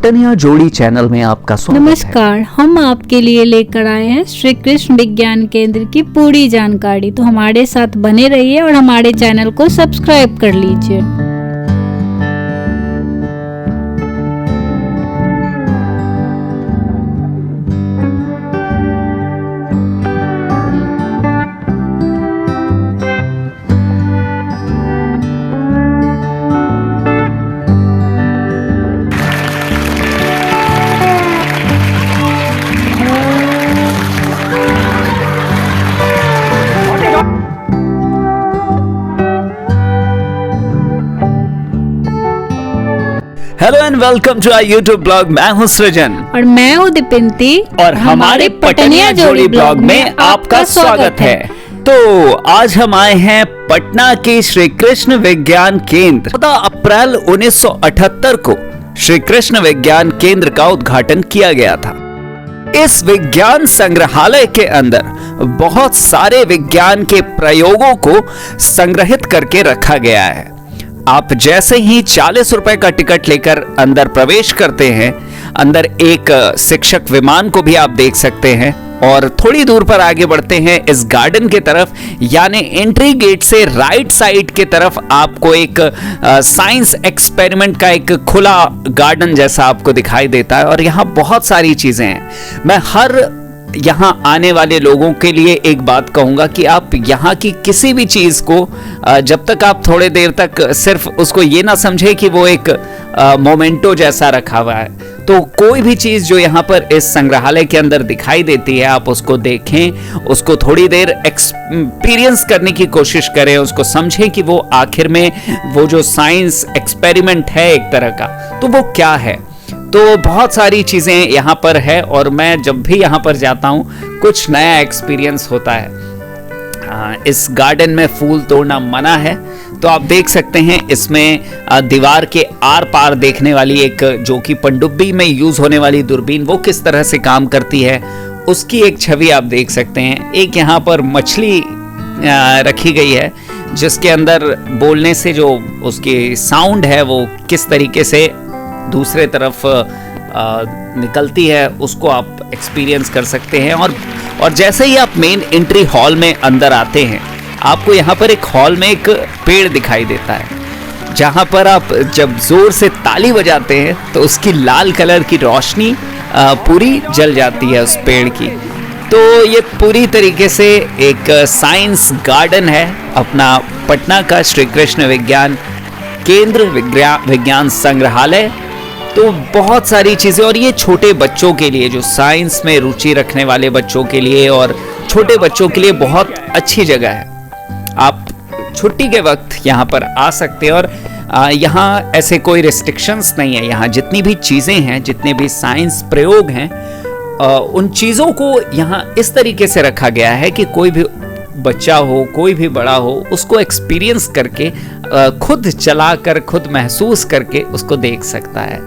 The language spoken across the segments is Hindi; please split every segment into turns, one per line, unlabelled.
पटनिया जोड़ी चैनल में आपका स्वागत है।
नमस्कार, हम आपके लिए लेकर आए हैं श्री कृष्ण विज्ञान केंद्र की पूरी जानकारी। तो हमारे साथ बने रहिए और हमारे चैनल को सब्सक्राइब कर लीजिए।
Hello and welcome to our YouTube blog. मैं हूं सृजन
और मैं हूँ दीपिंती
और हमारे पटनिया जोड़ी ब्लॉग में आपका स्वागत है। तो आज हम आए हैं पटना के श्री कृष्ण विज्ञान केंद्र। 14 अप्रैल 1978 को श्री कृष्ण विज्ञान केंद्र का उद्घाटन किया गया था। इस विज्ञान संग्रहालय के अंदर बहुत सारे विज्ञान के प्रयोगों को संग्रहित करके रखा गया है। आप जैसे ही 40 रुपए का टिकट लेकर अंदर प्रवेश करते हैं, अंदर एक शिक्षक विमान को भी आप देख सकते हैं और थोड़ी दूर पर आगे बढ़ते हैं इस गार्डन के तरफ, यानी एंट्री गेट से राइट साइड के तरफ आपको एक साइंस एक्सपेरिमेंट का एक खुला गार्डन जैसा आपको दिखाई देता है। और यहाँ बहुत सारी चीजें हैं। मैं हर यहाँ आने वाले लोगों के लिए एक बात कहूंगा कि आप यहाँ की किसी भी चीज को जब तक आप थोड़े देर तक सिर्फ उसको ये ना समझे कि वो एक मोमेंटो जैसा रखा हुआ है, तो कोई भी चीज जो यहाँ पर इस संग्रहालय के अंदर दिखाई देती है आप उसको देखें, उसको थोड़ी देर एक्सपीरियंस करने की कोशिश करें, उसको समझें कि वो आखिर में वो जो साइंस एक्सपेरिमेंट है एक तरह का, तो वो क्या है। तो बहुत सारी चीज़ें यहाँ पर है और मैं जब भी यहाँ पर जाता हूँ कुछ नया एक्सपीरियंस होता है। इस गार्डन में फूल तोड़ना मना है, तो आप देख सकते हैं इसमें दीवार के आर पार देखने वाली एक जो कि पनडुब्बी में यूज़ होने वाली दूरबीन वो किस तरह से काम करती है उसकी एक छवि आप देख सकते हैं। एक यहाँ पर मछली रखी गई है जिसके अंदर बोलने से जो उसकी साउंड है वो किस तरीके से दूसरे तरफ निकलती है उसको आप एक्सपीरियंस कर सकते हैं। और जैसे ही आप मेन एंट्री हॉल में अंदर आते हैं आपको यहाँ पर एक हॉल में एक पेड़ दिखाई देता है, जहाँ पर आप जब जोर से ताली बजाते हैं तो उसकी लाल कलर की रोशनी पूरी जल जाती है उस पेड़ की। तो ये पूरी तरीके से एक साइंस गार्डन है अपना पटना का श्री कृष्ण विज्ञान केंद्र विज्ञान संग्रहालय। तो बहुत सारी चीज़ें, और ये छोटे बच्चों के लिए जो साइंस में रुचि रखने वाले बच्चों के लिए और छोटे बच्चों के लिए बहुत अच्छी जगह है। आप छुट्टी के वक्त यहाँ पर आ सकते हैं और यहाँ ऐसे कोई रिस्ट्रिक्शंस नहीं है। यहाँ जितनी भी चीज़ें हैं, जितने भी साइंस प्रयोग हैं, उन चीज़ों को यहाँ इस तरीके से रखा गया है कि कोई भी बच्चा हो कोई भी बड़ा हो उसको एक्सपीरियंस करके खुद चलाकर खुद महसूस करके उसको देख सकता है।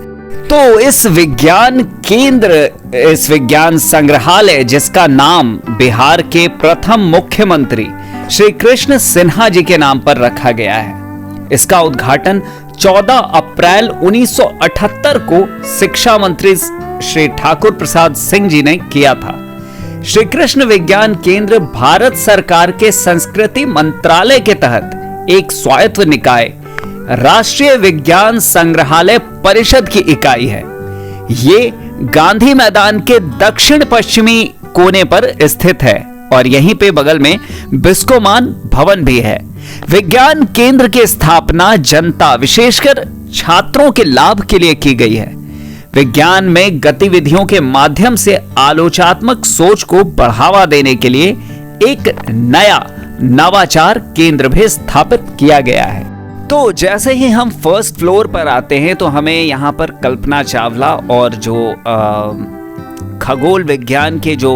तो इस विज्ञान केंद्र, इस विज्ञान संग्रहालय जिसका नाम बिहार के प्रथम मुख्यमंत्री श्री कृष्ण सिन्हा जी के नाम पर रखा गया है, इसका उद्घाटन 14 अप्रैल 1978 को शिक्षा मंत्री श्री ठाकुर प्रसाद सिंह जी ने किया था। श्री कृष्ण विज्ञान केंद्र भारत सरकार के संस्कृति मंत्रालय के तहत एक स्वायत्त निकाय राष्ट्रीय विज्ञान संग्रहालय परिषद की इकाई है। ये गांधी मैदान के दक्षिण पश्चिमी कोने पर स्थित है और यहीं पे बगल में बिस्कोमान भवन भी है। विज्ञान केंद्र की स्थापना जनता विशेषकर छात्रों के लाभ के लिए की गई है। विज्ञान में गतिविधियों के माध्यम से आलोचनात्मक सोच को बढ़ावा देने के लिए एक नया नवाचार केंद्र भी स्थापित किया गया है। तो जैसे ही हम फर्स्ट फ्लोर पर आते हैं तो हमें यहाँ पर कल्पना चावला और जो खगोल विज्ञान के जो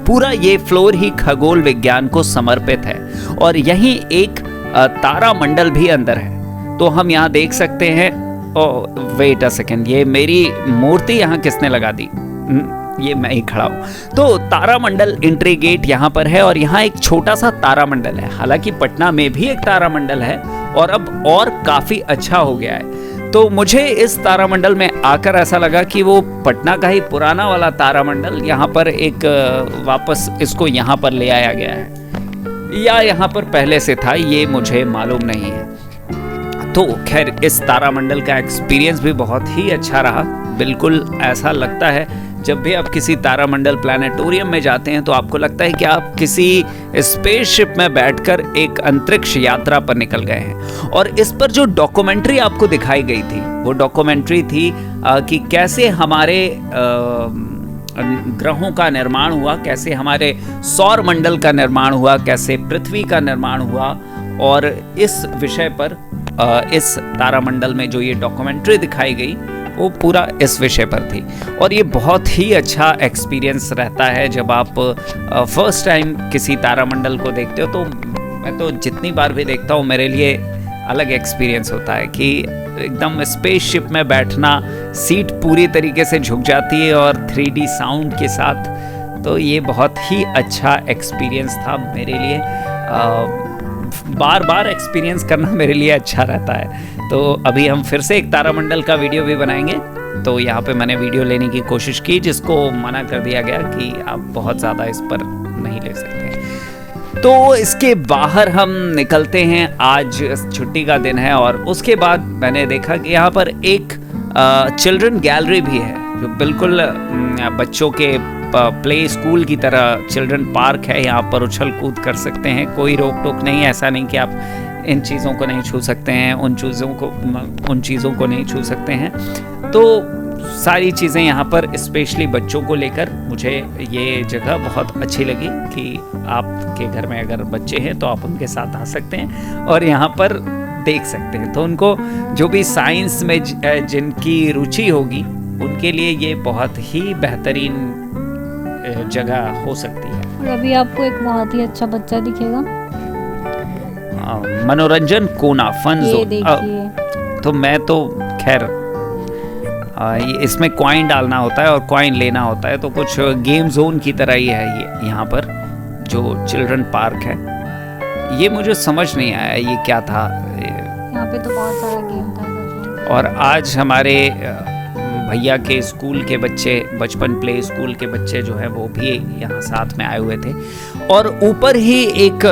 पूरा ये फ्लोर ही खगोल विज्ञान को समर्पित है और यहीं एक तारा मंडल भी अंदर है। तो हम यहाँ देख सकते हैं। वेट अ सेकेंड, ये मेरी मूर्ति यहाँ किसने लगा दी? ये मैं ही खड़ा हूँ। तो तारामंडल एंट्री गेट यहाँ पर है और यहाँ एक छोटा सा तारामंडल है। हालांकि पटना में भी एक तारामंडल है और अब और काफी अच्छा हो गया है। तो मुझे इस तारामंडल में आकर ऐसा लगा कि वो पटना का ही पुराना वाला तारामंडल यहाँ पर एक वापस इसको यहाँ पर ले आया गया है, या यहाँ पर पहले से था, ये मुझे मालूम नहीं है। तो खैर इस तारामंडल का एक्सपीरियंस भी बहुत ही अच्छा रहा। बिल्कुल ऐसा लगता है जब भी आप किसी तारामंडल प्लानिटोरियम में जाते हैं तो आपको लगता है कि आप किसी स्पेसशिप में बैठकर एक अंतरिक्ष यात्रा पर निकल गए हैं। और इस पर जो डॉक्यूमेंट्री आपको दिखाई गई थी वो डॉक्यूमेंट्री थी कि कैसे हमारे ग्रहों का निर्माण हुआ, कैसे हमारे सौर मंडल का निर्माण हुआ, कैसे पृथ्वी का निर्माण हुआ। और इस विषय पर इस तारामंडल में जो ये डॉक्यूमेंट्री दिखाई गई वो पूरा इस विषय पर थी। और ये बहुत ही अच्छा एक्सपीरियंस रहता है जब आप फर्स्ट टाइम किसी तारामंडल को देखते हो। तो मैं तो जितनी बार भी देखता हूँ मेरे लिए अलग एक्सपीरियंस होता है कि एकदम स्पेसशिप में बैठना, सीट पूरी तरीके से झुक जाती है और 3D साउंड के साथ। तो ये बहुत ही अच्छा एक्सपीरियंस था मेरे लिए। बार बार एक्सपीरियंस करना मेरे लिए अच्छा रहता है। तो अभी हम फिर से एक तारामंडल का वीडियो भी बनाएंगे। तो यहाँ पे मैंने वीडियो लेने की कोशिश की, जिसको मना कर दिया गया कि आप बहुत ज़्यादा इस पर नहीं ले सकते। तो इसके बाहर हम निकलते हैं। आज छुट्टी का दिन है और उसके बाद मैंने देखा कि यहाँ पर एक चिल्ड्रन गैलरी भी है, जो बिल्कुल बच्चों के प्ले स्कूल की तरह चिल्ड्रन पार्क है। यहाँ पर उछल कूद कर सकते हैं, कोई रोक टोक नहीं। ऐसा नहीं कि आप इन चीज़ों को नहीं छू सकते हैं, उन चीज़ों को नहीं छू सकते हैं। तो सारी चीज़ें यहाँ पर स्पेशली बच्चों को लेकर मुझे ये जगह बहुत अच्छी लगी कि आपके घर में अगर बच्चे हैं तो आप उनके साथ आ सकते हैं और यहाँ पर देख सकते हैं। तो उनको जो भी साइंस में जिनकी रुचि होगी उनके लिए ये बहुत ही बेहतरीन जगह हो सकती है।
और अभी आपको एक बहुत ही अच्छा बच्चा दिखेगा,
मनोरंजन कोना, फन जोन।
देखिए।
तो मैं तो खैर इसमें कॉइन डालना होता है और कॉइन लेना होता है, तो कुछ गेम जोन की तरह ही है ये। यहाँ पर जो चिल्ड्रन पार्क है ये मुझे समझ नहीं आया ये क्या था।
यहाँ पे तो बहुत सारा गेम था।
और आज हमारे भैया के स्कूल के बच्चे, बचपन प्ले स्कूल के बच्चे जो है वो भी यहाँ साथ में आए हुए थे। और ऊपर ही एक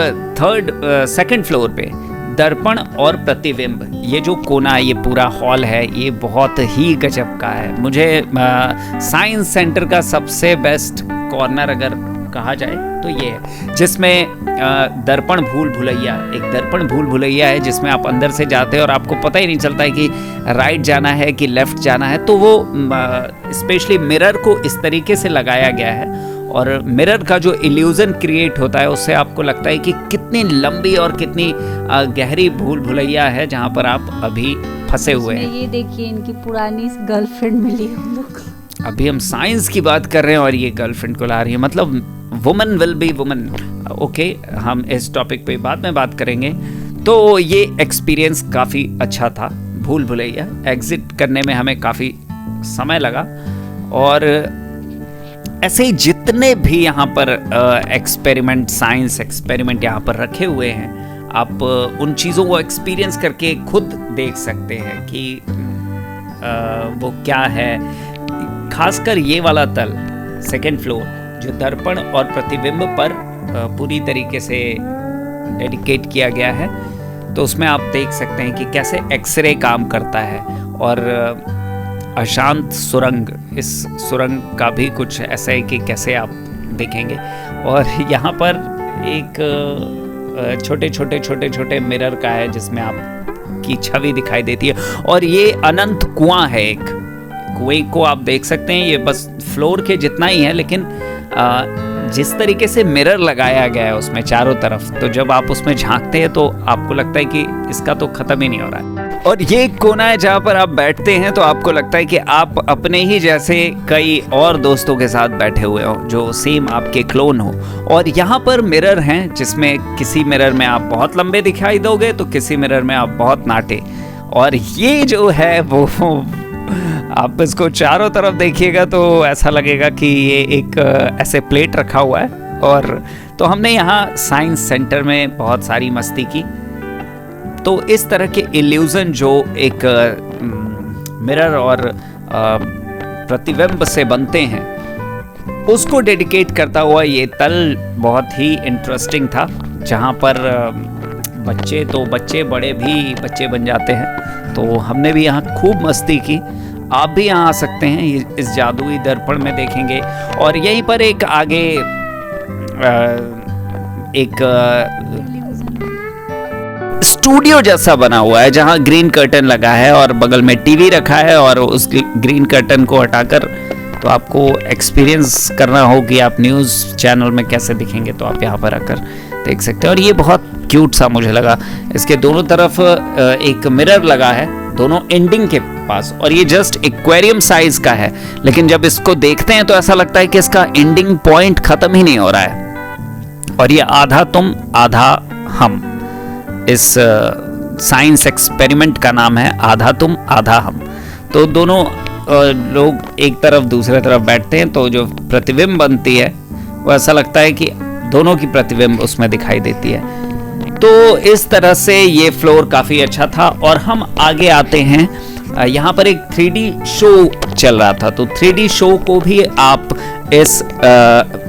सेकंड फ्लोर पे दर्पण और प्रतिबिंब, ये जो कोना, ये पूरा हॉल है, ये बहुत ही गजब का है। मुझे साइंस सेंटर का सबसे बेस्ट कॉर्नर अगर कहा जाए तो ये है, जिसमें दर्पण भूल भुलैया, एक दर्पण भूल भुलैया है जिसमें आप अंदर से जाते हैं और आपको पता ही नहीं चलता है कि राइट जाना है कि लेफ्ट जाना है। तो वो स्पेशली मिरर को इस तरीके से लगाया गया है और मिरर का जो इल्यूजन क्रिएट होता है उससे आपको लगता है कि कितनी लंबी और कितनी गहरी भूल भुलैया है जहाँ पर आप अभी फंसे हुए हैं।
ये देखिए, इनकी पुरानी गर्लफ्रेंड मिली हम लोग।
अभी हम साइंस की बात कर रहे हैं और ये गर्लफ्रेंड को ला रही है, मतलब woman will be woman. Okay, हम इस टॉपिक पे बाद में बात करेंगे। तो ये एक्सपीरियंस काफ़ी अच्छा था भूल भुलैया। एग्जिट करने में हमें काफ़ी समय लगा और ऐसे ही जितने भी यहाँ पर एक्सपेरिमेंट, साइंस एक्सपेरिमेंट यहाँ पर रखे हुए हैं, आप उन चीज़ों को एक्सपीरियंस करके खुद देख सकते हैं कि वो क्या है। खासकर ये वाला तल, सेकेंड फ्लोर, जो दर्पण और प्रतिबिंब पर पूरी तरीके से डेडिकेट किया गया है, तो उसमें आप देख सकते हैं कि कैसे एक्सरे काम करता है। और अशांत सुरंग, इस सुरंग का भी कुछ ऐसा है कि कैसे आप देखेंगे। और यहाँ पर एक छोटे मिरर का है जिसमें आप की छवि दिखाई देती है। और ये अनंत कुआं है, एक कुएं को आप देख सकते हैं। ये बस फ्लोर के जितना ही है, लेकिन जिस तरीके से मिरर लगाया गया है उसमें चारों तरफ, तो जब आप उसमें झांकते हैं तो आपको लगता है कि इसका तो खत्म ही नहीं हो रहा है। और ये एक कोना है जहाँ पर आप बैठते हैं तो आपको लगता है कि आप अपने ही जैसे कई और दोस्तों के साथ बैठे हुए हो जो सेम आपके क्लोन हो। और यहाँ पर मिरर हैं जिसमें किसी मिरर में आप बहुत लंबे दिखाई दोगे तो किसी मिरर में आप बहुत नाटे। और ये जो है वो आप इसको चारों तरफ देखिएगा तो ऐसा लगेगा कि ये एक ऐसे प्लेट रखा हुआ है। और तो हमने यहाँ साइंस सेंटर में बहुत सारी मस्ती की। तो इस तरह के इल्यूजन जो एक मिरर और प्रतिबिंब से बनते हैं, उसको डेडिकेट करता हुआ ये तल बहुत ही इंटरेस्टिंग था, जहाँ पर बच्चे बड़े भी बच्चे बन जाते हैं। तो हमने भी यहाँ खूब मस्ती की। आप भी यहाँ आ सकते हैं, इस जादुई दर्पण में देखेंगे। और यहीं पर एक आगे एक स्टूडियो जैसा बना हुआ है, जहाँ ग्रीन कर्टन लगा है और बगल में टीवी रखा है, और उस ग्रीन कर्टन को हटाकर तो आपको एक्सपीरियंस करना हो कि आप न्यूज़ चैनल में कैसे दिखेंगे, तो आप यहाँ पर आकर देख सकते हैं। और ये बहुत क्यूट सा मुझे लगा। इसके दोनों तरफ एक मिरर लगा है, दोनों एंडिंग के पास, और ये जस्ट एक्वेरियम साइज का है, लेकिन जब इसको देखते हैं तो ऐसा लगता है कि इसका एंडिंग पॉइंट खत्म ही नहीं हो रहा है। और ये आधा तुम आधा हम, इस साइंस एक्सपेरिमेंट का नाम है आधा तुम आधा हम। तो दोनों लोग एक तरफ दूसरे तरफ बैठते हैं, तो जो प्रतिबिंब बनती है वो ऐसा लगता है कि दोनों की प्रतिबिंब उसमें दिखाई देती है। तो इस तरह से ये फ्लोर काफ़ी अच्छा था। और हम आगे आते हैं, यहाँ पर एक 3D शो चल रहा था, तो 3D शो को भी आप इस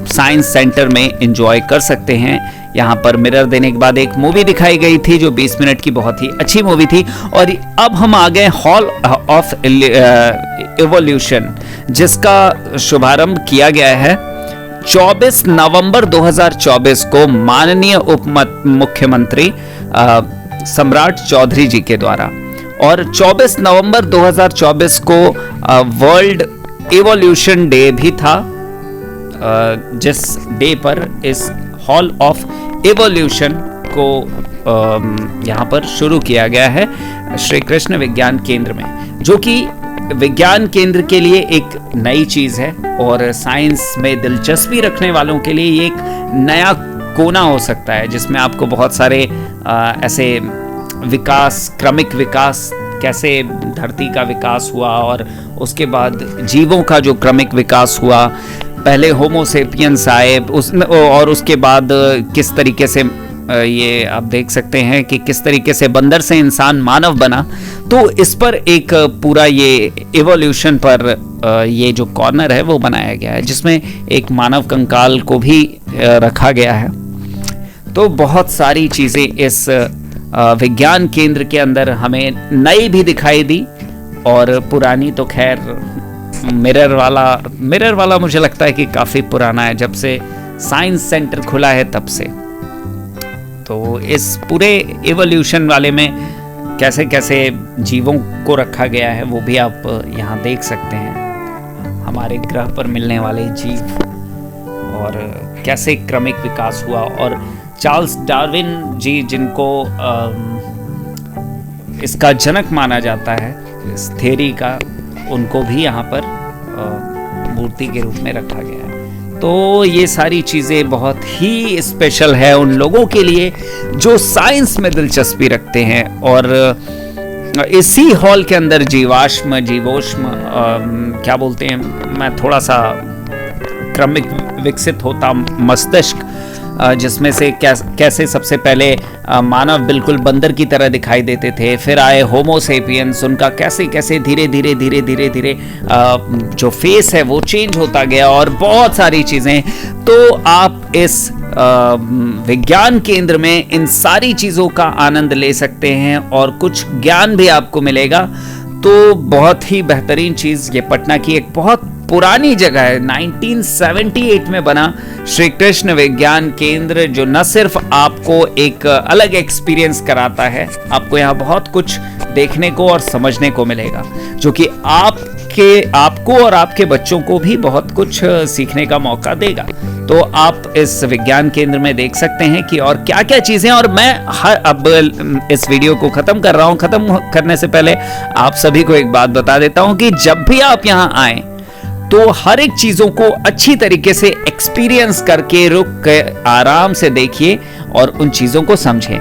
साइंस सेंटर में एंजॉय कर सकते हैं। यहाँ पर मिरर देने के बाद एक मूवी दिखाई गई थी जो 20 मिनट की बहुत ही अच्छी मूवी थी। और अब हम आ गए हॉल ऑफ इवोल्यूशन, जिसका शुभारंभ किया गया है 24 नवंबर 2024 को माननीय उप मुख्यमंत्री सम्राट चौधरी जी के द्वारा। और 24 नवंबर 2024 को वर्ल्ड इवोल्यूशन डे भी था, जिस डे पर इस हॉल ऑफ इवोल्यूशन को यहाँ पर शुरू किया गया है श्री कृष्ण विज्ञान केंद्र में, जो कि विज्ञान केंद्र के लिए एक नई चीज़ है। और साइंस में दिलचस्पी रखने वालों के लिए ये एक नया कोना हो सकता है, जिसमें आपको बहुत सारे ऐसे विकास, क्रमिक विकास, कैसे धरती का विकास हुआ और उसके बाद जीवों का जो क्रमिक विकास हुआ, पहले होमोसेपियंस आए और उसके बाद किस तरीके से ये आप देख सकते हैं कि किस तरीके से बंदर से इंसान मानव बना। तो इस पर एक पूरा ये इवोल्यूशन पर ये जो कॉर्नर है वो बनाया गया है, जिसमें एक मानव कंकाल को भी रखा गया है। तो बहुत सारी चीज़ें इस विज्ञान केंद्र के अंदर हमें नई भी दिखाई दी, और पुरानी तो खैर मिरर वाला मुझे लगता है कि काफ़ी पुराना है, जब से साइंस सेंटर खुला है तब से। तो इस पूरे इवोल्यूशन वाले में कैसे कैसे जीवों को रखा गया है वो भी आप यहाँ देख सकते हैं, हमारे ग्रह पर मिलने वाले जीव, और कैसे क्रमिक विकास हुआ। और चार्ल्स डार्विन जी, जिनको इसका जनक माना जाता है इस थ्योरी का, उनको भी यहाँ पर मूर्ति के रूप में रखा गया है। तो ये सारी चीज़ें बहुत ही स्पेशल है उन लोगों के लिए जो साइंस में दिलचस्पी रखते हैं। और इसी हॉल के अंदर जीवोष्म क्या बोलते हैं, मैं थोड़ा सा क्रमिक विकसित होता मस्तिष्क, जिसमें से कैसे सबसे पहले मानव बिल्कुल बंदर की तरह दिखाई देते थे, फिर आए होमोसेपियंस, उनका कैसे कैसे धीरे धीरे जो फेस है वो चेंज होता गया, और बहुत सारी चीज़ें। तो आप इस विज्ञान केंद्र में इन सारी चीज़ों का आनंद ले सकते हैं और कुछ ज्ञान भी आपको मिलेगा। तो बहुत ही बेहतरीन चीज़, ये पटना की एक बहुत पुरानी जगह है, 1978 में बना श्री कृष्ण विज्ञान केंद्र, जो न सिर्फ आपको एक अलग एक्सपीरियंस कराता है, आपको यहाँ बहुत कुछ देखने को और समझने को मिलेगा, जो कि आपको और आपके बच्चों को भी बहुत कुछ सीखने का मौका देगा। तो आप इस विज्ञान केंद्र में देख सकते हैं कि और क्या क्या चीजें। और मैं अब इस वीडियो को खत्म कर रहा हूँ। खत्म करने से पहले आप सभी को एक बात बता देता हूँ कि जब भी आप यहाँ आए तो हर एक चीजों को अच्छी तरीके से एक्सपीरियंस करके रुक कर आराम से देखिए और उन चीजों को समझें।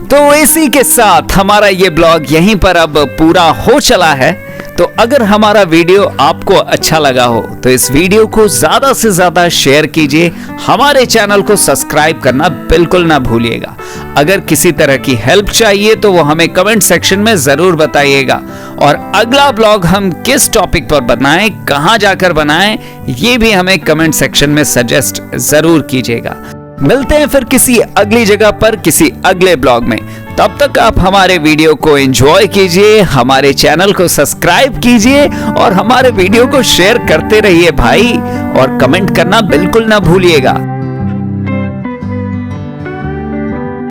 तो इसी के साथ हमारा ये ब्लॉग यहीं पर अब पूरा हो चला है। तो अगर हमारा वीडियो आपको अच्छा लगा हो तो इस वीडियो को ज्यादा से ज्यादा शेयर कीजिए, हमारे चैनल को सब्सक्राइब करना बिल्कुल ना भूलिएगा। अगर किसी तरह की हेल्प चाहिए तो वो हमें कमेंट सेक्शन में जरूर बताइएगा। और अगला ब्लॉग हम किस टॉपिक पर बनाएं, कहां जाकर बनाएं, ये भी हमें कमेंट सेक्शन में सजेस्ट जरूर कीजिएगा। मिलते हैं फिर किसी अगली जगह पर किसी अगले ब्लॉग में। तब तक आप हमारे वीडियो को एंजॉय कीजिए, हमारे चैनल को सब्सक्राइब कीजिए और हमारे वीडियो को शेयर करते रहिए भाई, और कमेंट करना बिल्कुल ना भूलिएगा।